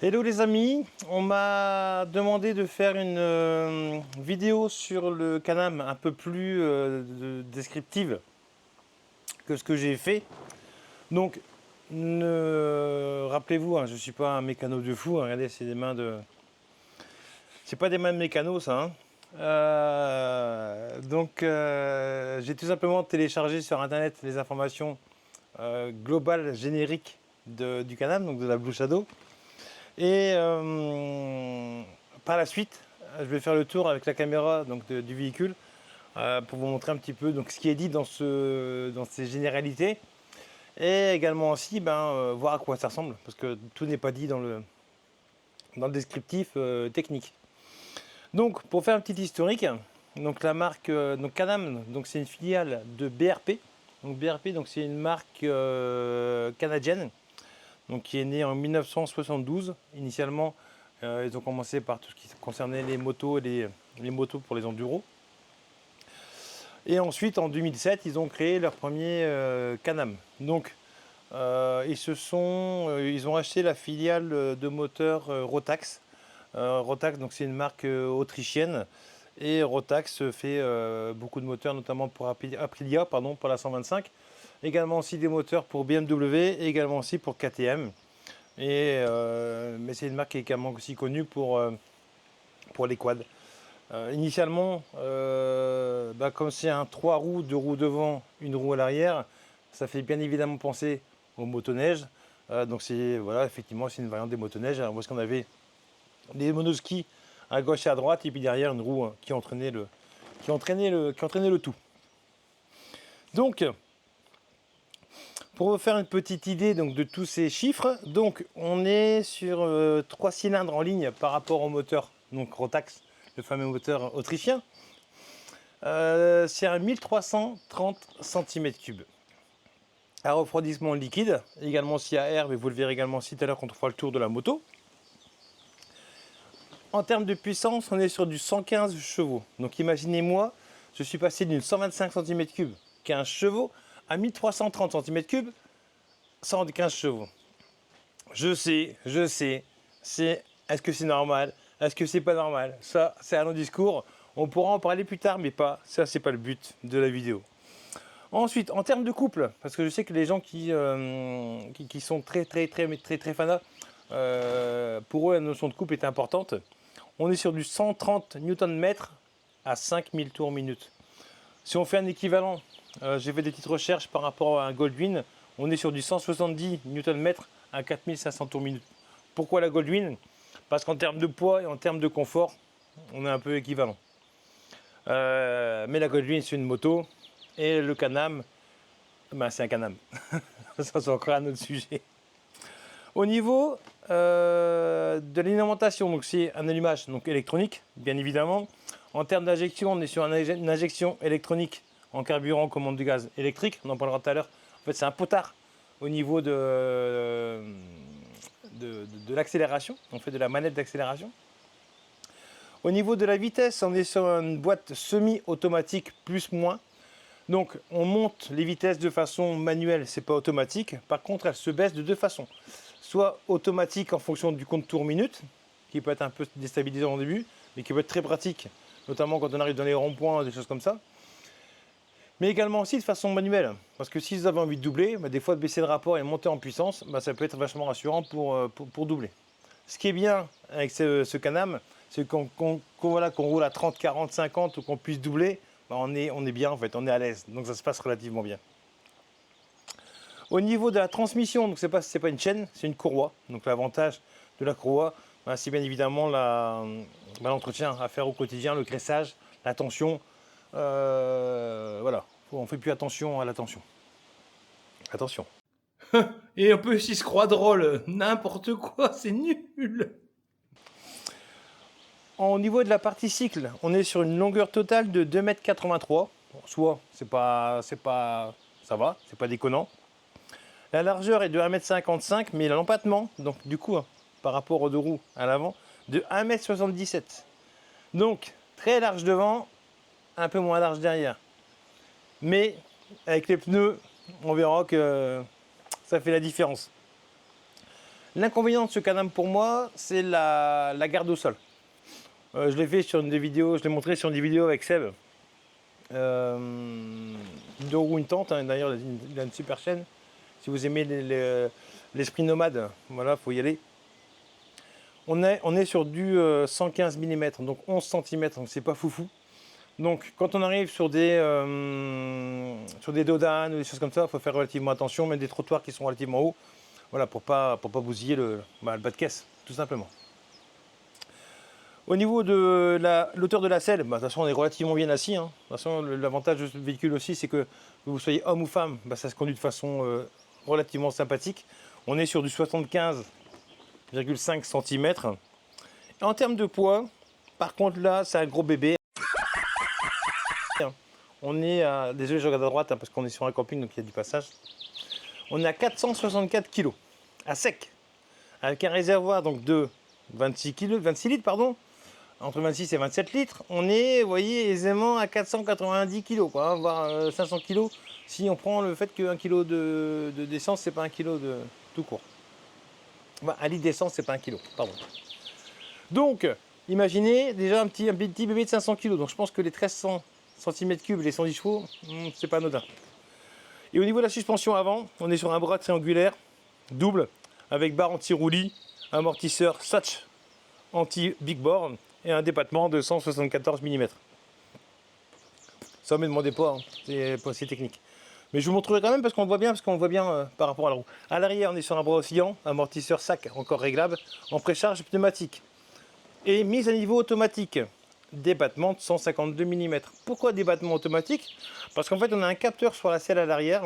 Hello les amis, on m'a demandé de faire une vidéo sur le Can-Am un peu plus descriptive que ce que j'ai fait. Donc, rappelez-vous, hein, je ne suis pas un mécano de fou, hein, regardez, c'est des mains de... C'est pas des mains de mécano ça. Hein. J'ai tout simplement téléchargé sur internet les informations globales génériques du Can-Am, donc de la Blue Shadow. Et par la suite, je vais faire le tour avec la caméra du véhicule pour vous montrer un petit peu ce qui est dit dans ces généralités et également aussi voir à quoi ça ressemble parce que tout n'est pas dit dans le descriptif technique. Donc pour faire un petit historique, donc la marque Can-Am, c'est une filiale de BRP. Donc BRP, c'est une marque canadienne. Donc, qui est né en 1972. Initialement, ils ont commencé par tout ce qui concernait les motos et les motos pour les enduros. Et ensuite, en 2007, ils ont créé leur premier Can-Am. Donc, ils ont acheté la filiale de moteurs Rotax. Rotax, c'est une marque autrichienne. Et Rotax fait beaucoup de moteurs, notamment pour Aprilia, pour la 125. Également aussi des moteurs pour BMW et également aussi pour KTM. Mais c'est une marque qui est également aussi connue pour les quads. Initialement, comme c'est un 3 roues, 2 roues devant, une roue à l'arrière, ça fait bien évidemment penser aux motoneiges. Effectivement, c'est une variante des motoneiges. Alors, parce qu'on avait des monoskis à gauche et à droite, et puis derrière une roue qui entraînait le tout. Donc, pour vous faire une petite idée de tous ces chiffres, on est sur 3 cylindres en ligne par rapport au moteur Rotax, le fameux moteur autrichien. C'est un 1330 cm3. À refroidissement liquide, également aussi à air, mais vous le verrez également aussi tout à l'heure quand on fera le tour de la moto. En termes de puissance, on est sur du 115 chevaux. Donc imaginez-moi, je suis passé d'une 125 cm3, 15 chevaux, à 1330 cm3, 115 chevaux. Je sais, est-ce que c'est normal? Est-ce que c'est pas normal? Ça, c'est un long discours. On pourra en parler plus tard, mais ça, c'est pas le but de la vidéo. Ensuite, en termes de couple, parce que je sais que les gens qui sont très fanas, pour eux, la notion de couple est importante. On est sur du 130 Nm à 5000 tours minute. Si on fait un équivalent, j'ai fait des petites recherches par rapport à un Goldwing, on est sur du 170 Nm à 4500 tours minute. Pourquoi la Goldwing? Parce qu'en termes de poids et en termes de confort, on est un peu équivalent. Mais la Goldwing, c'est une moto, et le Can-Am, c'est un Can-Am. Ça, c'est encore un autre sujet. Au niveau de l'alimentation, c'est un allumage électronique, bien évidemment. En termes d'injection, on est sur une injection électronique en carburant commande de gaz électrique. On en parlera tout à l'heure. En fait, c'est un potard au niveau de l'accélération. On fait de la manette d'accélération. Au niveau de la vitesse, on est sur une boîte semi-automatique plus-moins. Donc, on monte les vitesses de façon manuelle, c'est pas automatique. Par contre, elle se baisse de deux façons. Soit automatique en fonction du compte tour minute, qui peut être un peu déstabilisant au début, mais qui peut être très pratique, notamment quand on arrive dans les ronds-points, des choses comme ça. Mais également aussi de façon manuelle, parce que si vous avez envie de doubler, des fois de baisser le rapport et monter en puissance, ça peut être vachement rassurant pour doubler. Ce qui est bien avec ce Can-Am, c'est qu'on roule à 30, 40, 50 ou qu'on puisse doubler, on est bien en fait, on est à l'aise, donc ça se passe relativement bien. Au niveau de la transmission, c'est pas une chaîne, c'est une courroie. Donc l'avantage de la courroie, c'est bien évidemment l'entretien à faire au quotidien, le graissage, la tension. Voilà, on fait plus attention à la tension. Attention. Et un peu si se croit drôle, n'importe quoi, c'est nul. Au niveau de la partie cycle, on est sur une longueur totale de 2,83 m. Soit, ça va, c'est pas déconnant. La largeur est de 1,55 m, mais l'empattement, donc du coup, par rapport aux deux roues à l'avant, de 1,77 m. Donc, très large devant, un peu moins large derrière. Mais, avec les pneus, on verra que ça fait la différence. L'inconvénient de ce Can-Am pour moi, c'est la garde au sol. Je l'ai fait sur une des vidéos, je l'ai montré sur une des vidéos avec Seb. Deux roues, une tente, hein. D'ailleurs il a une super chaîne. Si vous aimez l'esprit nomade, voilà, faut y aller. On est sur du 115 mm, donc 11 cm, donc c'est pas foufou. Donc quand on arrive sur des dodanes ou des choses comme ça, il faut faire relativement attention, même des trottoirs qui sont relativement hauts, voilà, pour pas bousiller le bas de caisse, tout simplement. Au niveau de l'auteur de la selle, de toute façon on est relativement bien assis. Hein. De toute façon, l'avantage de ce véhicule aussi, c'est que vous soyez homme ou femme, ça se conduit de façon relativement sympathique. On est sur du 75,5 cm. En termes de poids, par contre là, c'est un gros bébé. On est à... Désolé, je regarde à droite parce qu'on est sur un camping, donc il y a du passage. On est à 464 kg, à sec, avec un réservoir donc de 26 litres, pardon. Entre 26 et 27 litres, on est, vous voyez, aisément à 490 kg, quoi, voire 500 kg, si on prend le fait qu'un kilo d'essence, c'est pas un kilo de tout court. Enfin, un litre d'essence, c'est pas un kilo, pardon. Donc, imaginez déjà un petit bébé de 500 kg, donc je pense que les 1300 cm3 et les 110 chevaux, c'est pas anodin. Et au niveau de la suspension avant, on est sur un bras triangulaire, double, avec barre anti-roulis, amortisseur Satch anti-big bore, et un débattement de 174 mm. Ça ne me demandez pas, hein. C'est pas assez technique. Mais je vous montrerai quand même parce qu'on voit bien, par rapport à la roue. À l'arrière, on est sur un bras oscillant, amortisseur sac encore réglable, en précharge pneumatique. Et mise à niveau automatique, débattement de 152 mm. Pourquoi débattement automatique? Parce qu'en fait, on a un capteur sur la selle à l'arrière,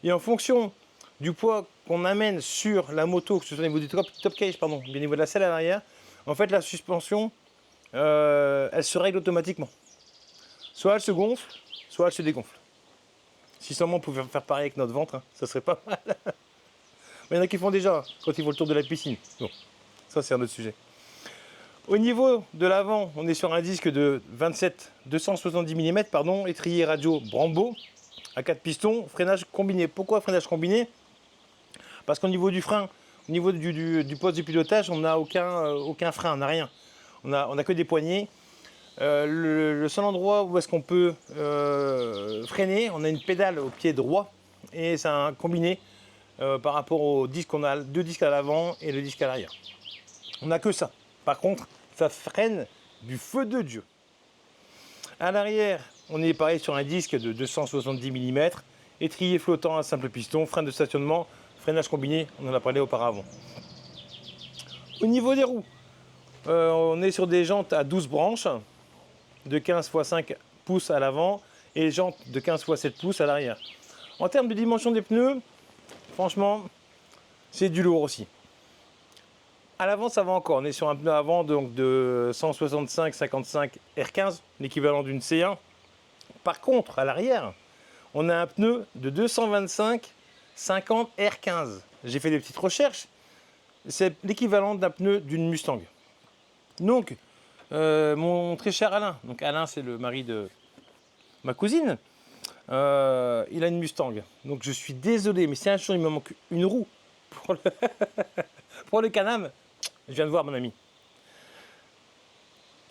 et en fonction du poids qu'on amène sur la moto, que ce soit au niveau du top cage, pardon, au niveau de la selle à l'arrière, en fait, la suspension, elle se règle automatiquement. Soit elle se gonfle, soit elle se dégonfle. Si seulement on pouvait faire pareil avec notre ventre, hein, ça serait pas mal. Mais il y en a qui font déjà quand ils font le tour de la piscine. Bon, ça c'est un autre sujet. Au niveau de l'avant, on est sur un disque de 270 mm, pardon, étrier radio Brembo à 4 pistons, freinage combiné. Pourquoi freinage combiné? Parce qu'au niveau du frein, au niveau du poste de pilotage, on n'a aucun frein, on n'a rien. On n'a que des poignées. Le seul endroit où est-ce qu'on peut freiner, on a une pédale au pied droit et c'est un combiné par rapport au disque. On a deux disques à l'avant et le disque à l'arrière. On n'a que ça. Par contre, ça freine du feu de Dieu. À l'arrière, on est pareil sur un disque de 270 mm, étrier flottant à simple piston, frein de stationnement, freinage combiné, on en a parlé auparavant. Au niveau des roues, on est sur des jantes à 12 branches, de 15 x 5 pouces à l'avant, et les jantes de 15 x 7 pouces à l'arrière. En termes de dimension des pneus, franchement, c'est du lourd aussi. À l'avant, ça va encore. On est sur un pneu avant donc de 165-55 R15, l'équivalent d'une C1. Par contre, à l'arrière, on a un pneu de 225-50 R15. J'ai fait des petites recherches. C'est l'équivalent d'un pneu d'une Mustang. Donc, mon très cher Alain, donc Alain c'est le mari de ma cousine, il a une Mustang. Donc je suis désolé, mais si un jour il me manque une roue pour pour le Can-Am, je viens de voir mon ami.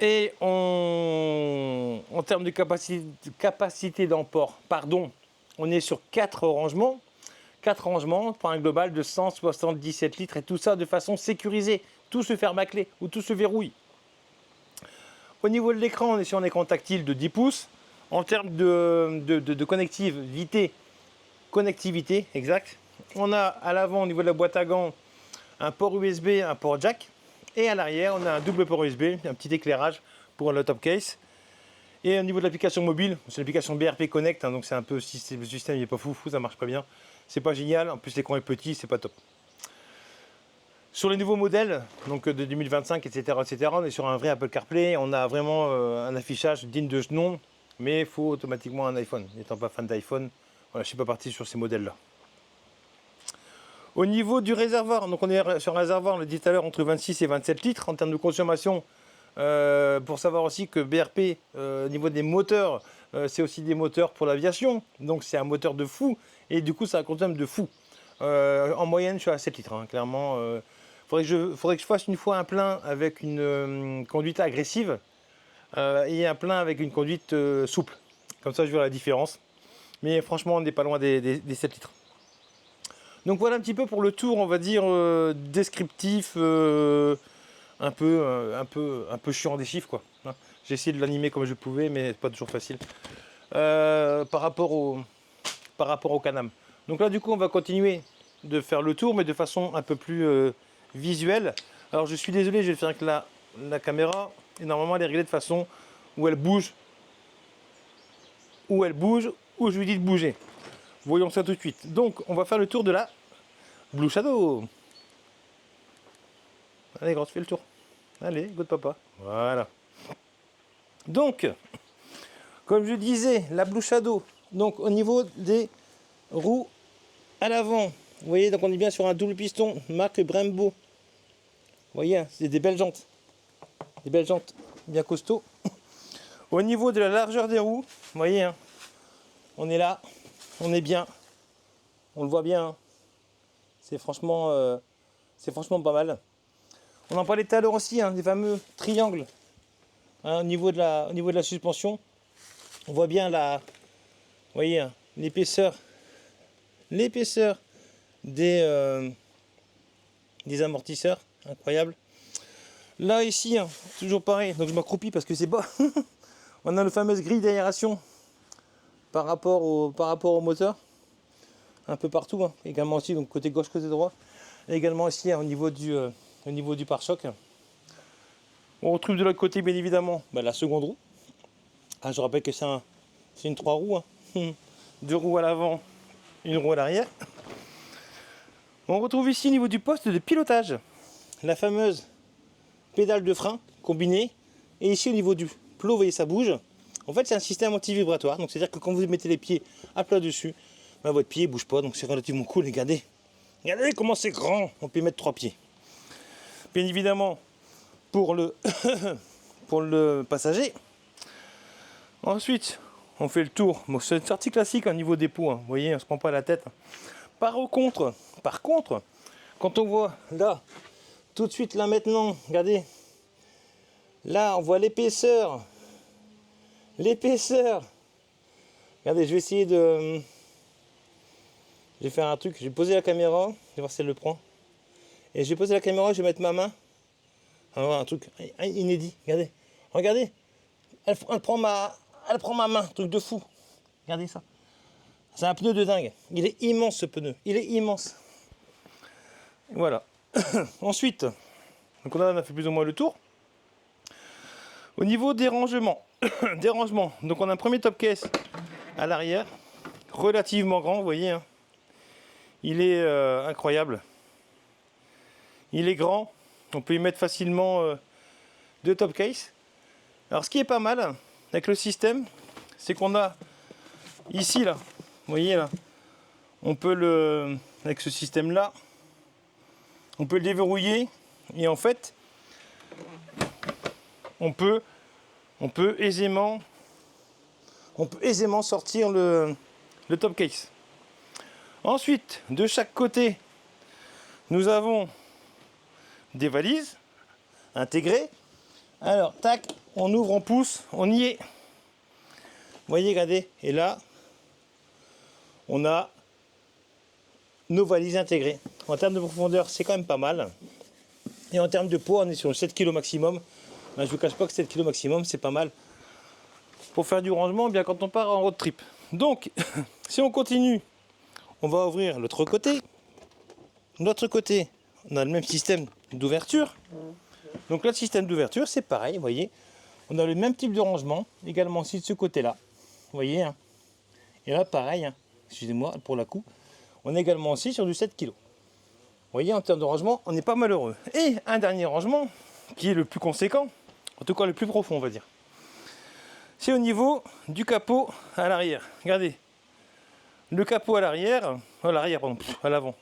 Et en termes de capacité d'emport, pardon, on est sur 4 rangements. 4 rangements pour un global de 177 litres et tout ça de façon sécurisée. Tout se ferme à clé ou tout se verrouille. Au niveau de l'écran, on est sur un écran tactile de 10 pouces. En termes de connectivité, exact. On a à l'avant, au niveau de la boîte à gants, un port USB, un port jack. Et à l'arrière, on a un double port USB, un petit éclairage pour le top case. Et au niveau de l'application mobile, c'est l'application BRP Connect, hein, donc c'est un peu, si le système n'est pas fou, ça marche pas bien. C'est pas génial, en plus l'écran est petit, c'est pas top. Sur les nouveaux modèles, donc de 2025, etc., on est sur un vrai Apple CarPlay, on a vraiment un affichage digne de ce nom, mais il faut automatiquement un iPhone. N'étant pas fan d'iPhone, voilà, je ne suis pas parti sur ces modèles-là. Au niveau du réservoir, donc on est sur un réservoir, on l'a dit tout à l'heure, entre 26 et 27 litres en termes de consommation. Pour savoir aussi que BRP, au niveau des moteurs, c'est aussi des moteurs pour l'aviation. Donc c'est un moteur de fou et du coup ça consomme de fou. En moyenne, je suis à 7 litres, hein, clairement. Faudrait que je fasse une fois un plein avec une conduite agressive et un plein avec une conduite souple. Comme ça, je verrai la différence. Mais franchement, on n'est pas loin des 7 litres. Donc voilà un petit peu pour le tour, on va dire, descriptif, un peu chiant des chiffres, quoi. Hein. J'ai essayé de l'animer comme je pouvais, mais c'est pas toujours facile. Par rapport au Can-Am. Donc là, du coup, on va continuer de faire le tour, mais de façon un peu plus visuelle. Alors, je suis désolé, je vais le faire avec la caméra. Et normalement, elle est réglée de façon où elle bouge, où je lui dis de bouger. Voyons ça tout de suite. Donc, on va faire le tour de la Blue Shadow. Allez, grand, tu fais le tour. Allez, go de papa. Voilà. Donc, comme je disais, la Blue Shadow. Donc, au niveau des roues à l'avant, vous voyez, donc on est bien sur un double piston, marque Brembo. Vous voyez, c'est des belles jantes. Des belles jantes bien costauds. Au niveau de la largeur des roues, vous voyez, hein, on est là, on est bien. On le voit bien. Hein. C'est franchement pas mal. On en parlait tout à l'heure aussi, hein, des fameux triangles. Hein, au niveau de la suspension, on voit bien vous voyez, hein, l'épaisseur des amortisseurs, incroyable. Là ici, hein, toujours pareil, donc je m'accroupis parce que c'est bas. On a la fameuse grille d'aération par rapport au moteur, un peu partout, hein. Également aussi donc côté gauche, côté droit, et également ici hein, au niveau du pare-choc. On retrouve de l'autre côté bien évidemment la seconde roue. Ah, je rappelle que c'est une 3 roues, hein. 2 roues à l'avant, une roue à l'arrière. On retrouve ici au niveau du poste de pilotage la fameuse pédale de frein combinée, et ici au niveau du plot, vous voyez ça bouge. En fait c'est un système anti-vibratoire, donc c'est à dire que quand vous mettez les pieds à plat dessus, votre pied ne bouge pas, donc c'est relativement cool. Et regardez comment c'est grand, on peut y mettre 3 pieds. Bien évidemment pour le pour le passager. Ensuite on fait le tour, bon, c'est une sortie classique au niveau des pots, hein. Vous voyez, on se prend pas la tête. Par contre, quand on voit là, tout de suite là maintenant, regardez, là on voit l'épaisseur. Regardez, je vais essayer de... Je vais faire un truc, je vais poser la caméra, je vais voir si elle le prend. Et je vais poser la caméra, je vais mettre ma main. On va voir un truc inédit, regardez. Elle prend ma main, truc de fou. Regardez ça. C'est un pneu de dingue. Il est immense ce pneu, il est immense. Voilà. Ensuite, donc on a fait plus ou moins le tour. Au niveau des rangements, donc on a un premier top case à l'arrière, relativement grand, vous voyez. Hein. Il est incroyable. Il est grand. On peut y mettre facilement 2 top case. Alors ce qui est pas mal avec le système, c'est qu'on a ici là, vous voyez là, on peut avec ce système là, on peut le déverrouiller et en fait on peut aisément sortir le top case. Ensuite, de chaque côté, nous avons des valises intégrées. Alors, tac, on ouvre, on pousse, on y est. Vous voyez, regardez, et là, on a nos valises intégrées. En termes de profondeur, c'est quand même pas mal. Et en termes de poids, on est sur le 7 kg maximum. Ben, je ne vous cache pas que 7 kg maximum, c'est pas mal pour faire du rangement, bien quand on part en road trip. Donc, si on continue, on va ouvrir l'autre côté. De l'autre côté, on a le même système d'ouverture. Donc là, le système d'ouverture, c'est pareil, vous voyez. On a le même type de rangement, également aussi de ce côté-là. Vous voyez. Hein. Et là, pareil, hein. Excusez-moi pour la coupe. On est également aussi sur du 7 kg. Vous voyez, en termes de rangement, on n'est pas malheureux. Et un dernier rangement, qui est le plus conséquent, en tout cas le plus profond, on va dire. C'est au niveau du capot à l'arrière. Regardez. Le capot à l'arrière, à l'avant.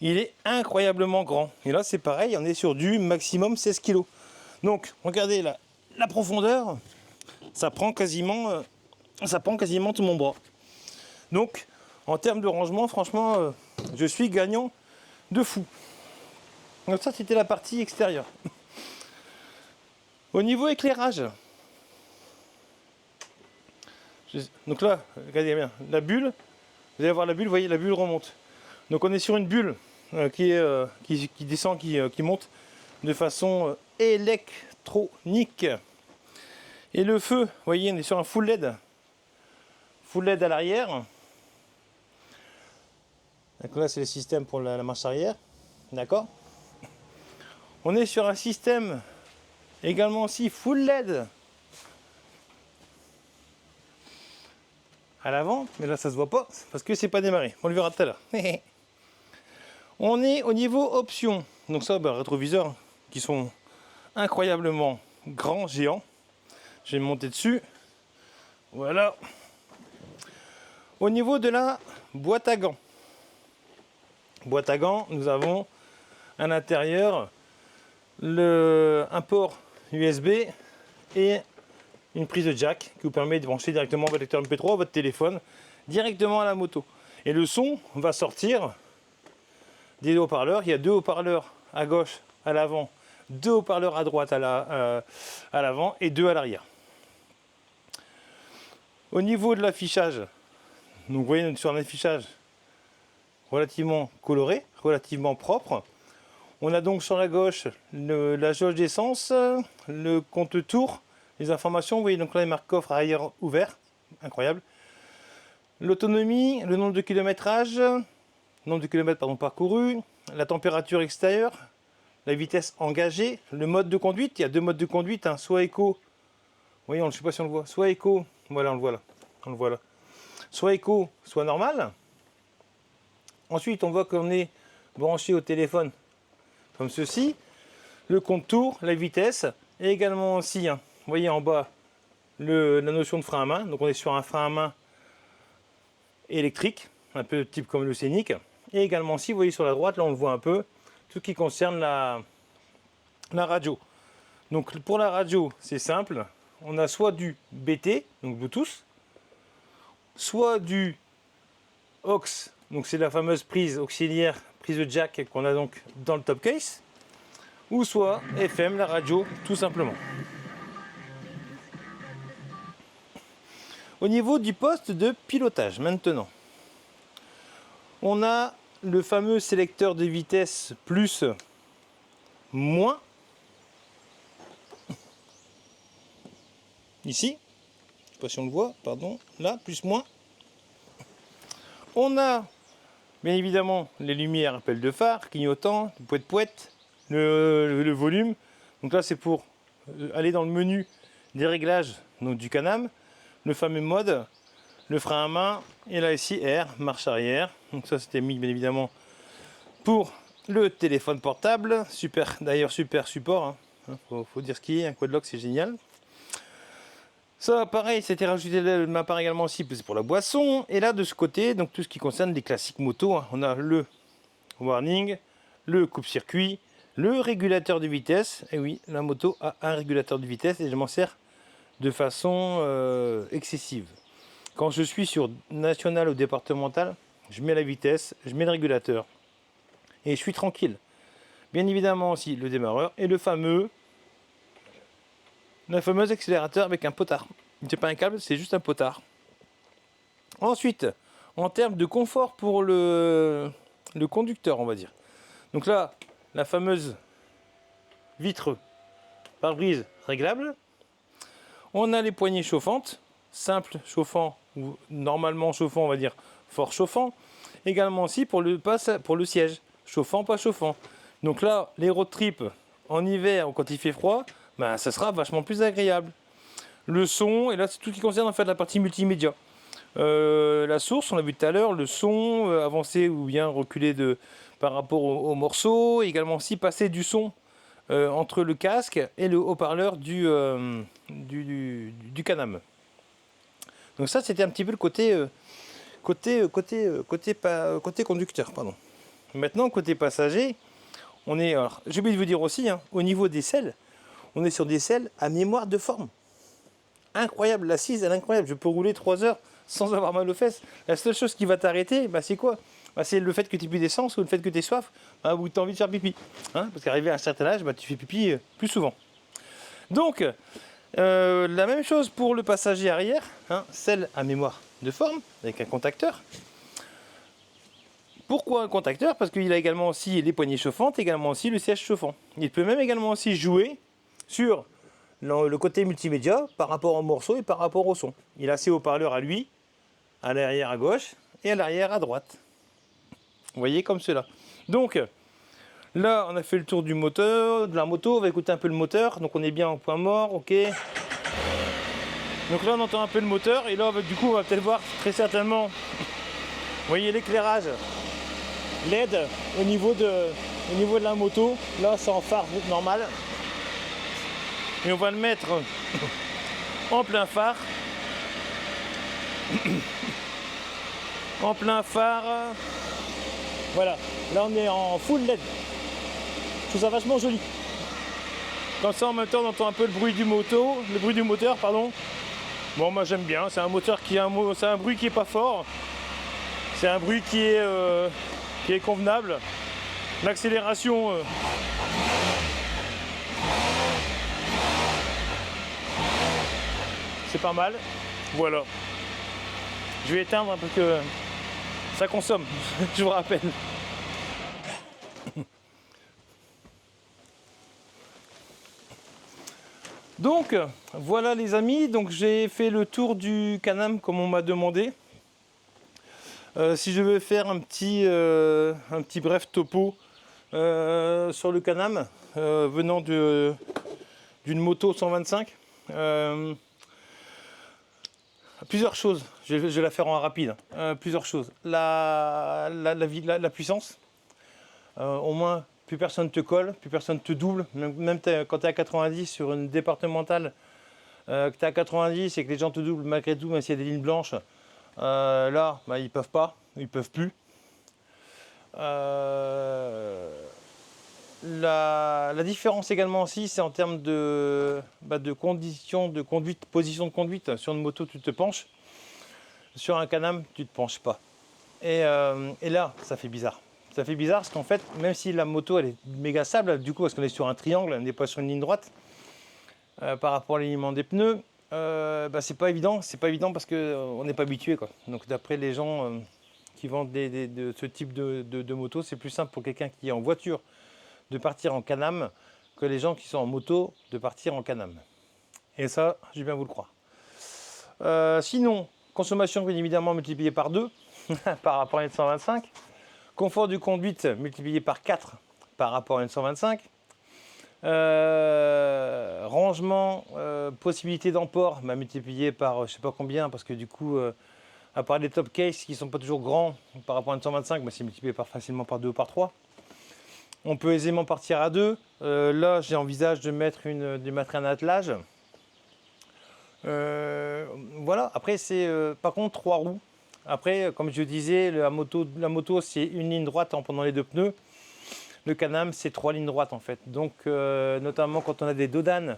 Il est incroyablement grand. Et là, c'est pareil, on est sur du maximum 16 kg. Donc, regardez la profondeur, ça prend quasiment tout mon bras. Donc, En termes de rangement, franchement, je suis gagnant de fou. Donc ça, c'était la partie extérieure. Au niveau éclairage, donc là, regardez bien, la bulle, vous allez voir la bulle, vous voyez, la bulle remonte. Donc on est sur une bulle qui descend, qui monte de façon électronique. Et le feu, vous voyez, on est sur un full LED. Full LED à l'arrière. Donc là, c'est le système pour la marche arrière. D'accord. On est sur un système également aussi full LED à l'avant, mais là ça se voit pas parce que c'est pas démarré. On le verra tout à l'heure. On est au niveau options. Donc ça, rétroviseurs qui sont incroyablement grands, géants. Je vais me monter dessus. Voilà. Au niveau de la boîte à gants. Boîte à gants, nous avons à l'intérieur un port USB et une prise de jack qui vous permet de brancher directement votre lecteur MP3 à votre téléphone directement à la moto. Et le son va sortir des haut-parleurs. Il y a 2 haut-parleurs à gauche à l'avant, 2 haut-parleurs à droite à l'avant et 2 à l'arrière. Au niveau de l'affichage, donc vous voyez sur un affichage relativement coloré, relativement propre. On a donc sur la gauche la jauge d'essence, le compte-tours, les informations. Vous voyez donc là les marques coffre arrière ouvert, incroyable. L'autonomie, le nombre de kilométrage, nombre de kilomètres parcourus, la température extérieure, la vitesse engagée, le mode de conduite. Il y a 2 modes de conduite, hein, soit éco. Vous voyez, je ne sais pas si on le voit. Soit éco, voilà, on le voit là. On le voit là. Soit éco, soit normal. Ensuite, on voit qu'on est branché au téléphone comme ceci. Le compte-tours, la vitesse, et également aussi, hein, vous voyez en bas, la notion de frein à main. Donc on est sur un frein à main électrique, un peu type comme le Scénic. Et également aussi, vous voyez sur la droite, là on le voit un peu, tout ce qui concerne la radio. Donc pour la radio, c'est simple. On a soit du BT, donc Bluetooth, soit du aux, donc c'est la fameuse prise auxiliaire, prise de jack qu'on a donc dans le top case, ou soit FM, la radio, tout simplement. Au niveau du poste de pilotage, maintenant, on a le fameux sélecteur de vitesse plus, moins, ici, je ne sais pas si on le voit, pardon, là, plus, moins. On a bien évidemment les lumières appel de phare, clignotant, poète-poète, le volume. Donc là c'est pour aller dans le menu des réglages donc du Can-Am, le fameux mode, le frein à main et là ici R, marche arrière. Donc ça c'était mis bien évidemment pour le téléphone portable, super, d'ailleurs super support, hein. Faut dire ce qui est, un quad lock c'est génial. Ça, pareil, c'était rajouté ma part également aussi, c'est pour la boisson. Et là, de ce côté, donc tout ce qui concerne les classiques motos, hein, on a le warning, le coupe-circuit, le régulateur de vitesse. Et oui, la moto a un régulateur de vitesse et je m'en sers de façon excessive. Quand je suis sur national ou départemental, je mets la vitesse, je mets le régulateur et je suis tranquille. Bien évidemment aussi le démarreur et le fameux accélérateur avec un potard. C'est pas un câble, c'est juste un potard. Ensuite, en termes de confort pour le conducteur, on va dire. Donc là, la fameuse vitre pare-brise réglable. On a les poignées chauffantes, simple chauffant ou normalement chauffant, on va dire fort chauffant. Également aussi pour le siège, chauffant, pas chauffant. Donc là, les road trips en hiver ou quand il fait froid, ça sera vachement plus agréable. Le son, et là c'est tout ce qui concerne en fait la partie multimédia. La source, on l'a vu tout à l'heure, le son avancé ou bien reculé par rapport au morceau, également aussi passer du son entre le casque et le haut-parleur du Can-Am. Donc ça c'était un petit peu le côté conducteur. Pardon. Maintenant côté passager, on est, alors j'ai oublié de vous dire aussi, hein, au niveau des selles, on est sur des selles à mémoire de forme. Incroyable, l'assise elle est incroyable, je peux rouler 3 heures sans avoir mal aux fesses. La seule chose qui va t'arrêter, c'est quoi? C'est le fait que tu n'aies plus d'essence ou le fait que tu aies soif, ou tu as envie de faire pipi. Hein, parce qu'arrivé à un certain âge, tu fais pipi plus souvent. Donc, la même chose pour le passager arrière, selle à mémoire de forme, avec un contacteur. Pourquoi un contacteur? Parce qu'il a également aussi les poignées chauffantes, également aussi le siège chauffant. Il peut même également aussi jouer sur le côté multimédia par rapport au morceau et par rapport au son. Il a ses haut-parleurs à lui, à l'arrière à gauche et à l'arrière à droite. Vous voyez, comme cela. Donc, là, on a fait le tour du moteur, de la moto. On va écouter un peu le moteur. Donc, on est bien au point mort, ok. Donc là, on entend un peu le moteur. Et là, du coup, on va peut-être voir très certainement, vous voyez l'éclairage LED au niveau de la moto. Là, c'est en phare normal. Et on va le mettre en plein phare. En plein phare. Voilà. Là, on est en full LED. Je trouve ça vachement joli. Comme ça, en même temps, on entend un peu le bruit du moteur, pardon. Bon, moi j'aime bien. C'est un moteur c'est un bruit qui est pas fort. C'est un bruit qui est convenable. L'accélération. C'est pas mal. Voilà. Je vais éteindre parce que ça consomme, je vous rappelle. Donc voilà les amis, donc j'ai fait le tour du Can-Am comme on m'a demandé. Si je veux faire un petit bref topo sur le Can-Am venant d'une moto 125. Plusieurs choses, je vais la faire en rapide. Plusieurs choses. La puissance. Au moins, plus personne te colle, plus personne te double. Même quand tu es à 90 sur une départementale, que tu es à 90 et que les gens te doublent malgré tout, même s'il y a des lignes blanches, là, ils peuvent pas, ils peuvent plus. La différence également aussi, c'est en termes de conditions de conduite, position de conduite. Sur une moto, tu te penches. Sur un Can-Am, tu ne te penches pas. Et là, ça fait bizarre. Ça fait bizarre parce qu'en fait, même si la moto elle est méga stable, du coup, parce qu'on est sur un triangle, on n'est pas sur une ligne droite, par rapport à l'alignement des pneus, c'est pas évident. C'est pas évident parce qu'on n'est pas habitué, quoi. Donc d'après les gens qui vendent de ce type de moto, c'est plus simple pour quelqu'un qui est en voiture de partir en Can-Am que les gens qui sont en moto de partir en Can-Am. Et ça, je vais bien vous le croire. Sinon, consommation bien évidemment multipliée par 2 par rapport à une 125. Confort de conduite multiplié par 4 par rapport à une 125. Rangement, possibilité d'emport multiplié par je sais pas combien parce que du coup, à part les top cases qui sont pas toujours grands par rapport à une 125, c'est multiplié facilement par 2 ou par 3. On peut aisément partir à 2. Là, j'envisage de mettre un attelage. Voilà. Après, c'est par contre 3 roues. Après, comme je disais, la moto c'est une ligne droite en prenant les 2 pneus. Le Can-Am, c'est 3 lignes droites en fait. Donc, notamment quand on a des dodanes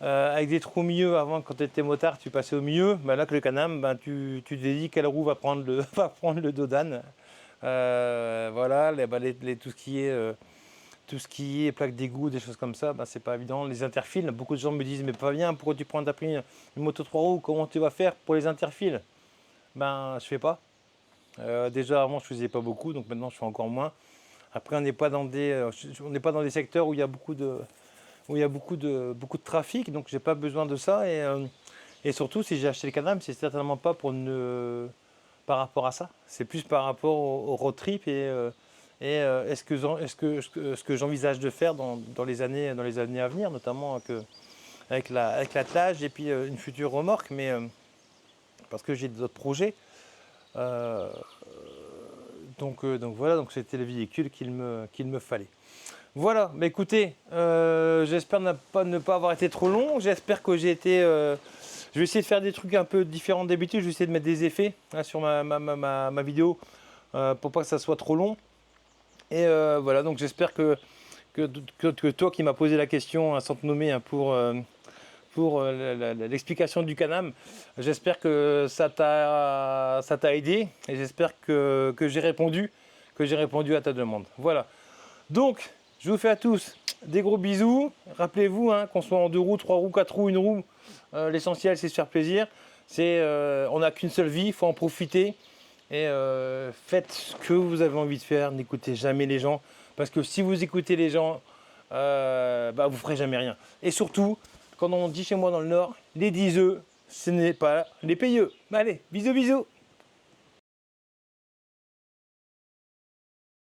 avec des trous au milieu, avant quand tu étais motard, tu passais au milieu. Là que le Can-Am, tu te dis quelle roue va prendre le dodane. Voilà, tout ce qui est plaque d'égout, des choses comme ça, c'est pas évident. Les interfils, beaucoup de gens me disent mais pas bien, pourquoi tu prends une moto 3 roues, comment tu vas faire pour les interfils? Je fais pas. Déjà avant je faisais pas beaucoup, donc maintenant je fais encore moins. Après on n'est pas dans des secteurs où il y a beaucoup de trafic, donc j'ai pas besoin de ça. Et surtout si j'ai acheté le Can-Am, c'est certainement pas par rapport à ça. C'est plus par rapport au road trip et ce que j'envisage de faire dans les années à venir, notamment avec l'attelage et puis une future remorque, mais parce que j'ai d'autres projets. Donc voilà, donc c'était le véhicule qu'il me fallait. Voilà, mais écoutez, j'espère ne pas avoir été trop long. J'espère que j'ai été. Je vais essayer de faire des trucs un peu différents d'habitude. Je vais essayer de mettre des effets sur ma vidéo pour pas que ça soit trop long. Et voilà, donc j'espère que toi qui m'as posé la question sans te nommer pour pour l'explication du Can-Am. J'espère que ça t'a aidé et j'espère que j'ai répondu à ta demande. Voilà. Donc, je vous fais à tous des gros bisous. Rappelez-vous, hein, qu'on soit en 2 roues, 3 roues, 4 roues, 1 roue, l'essentiel c'est se faire plaisir. On n'a qu'une seule vie, il faut en profiter. Et faites ce que vous avez envie de faire, n'écoutez jamais les gens. Parce que si vous écoutez les gens, vous ne ferez jamais rien. Et surtout, quand on dit chez moi dans le Nord, les 10 œufs, ce n'est pas les payeux. Allez, bisous bisous.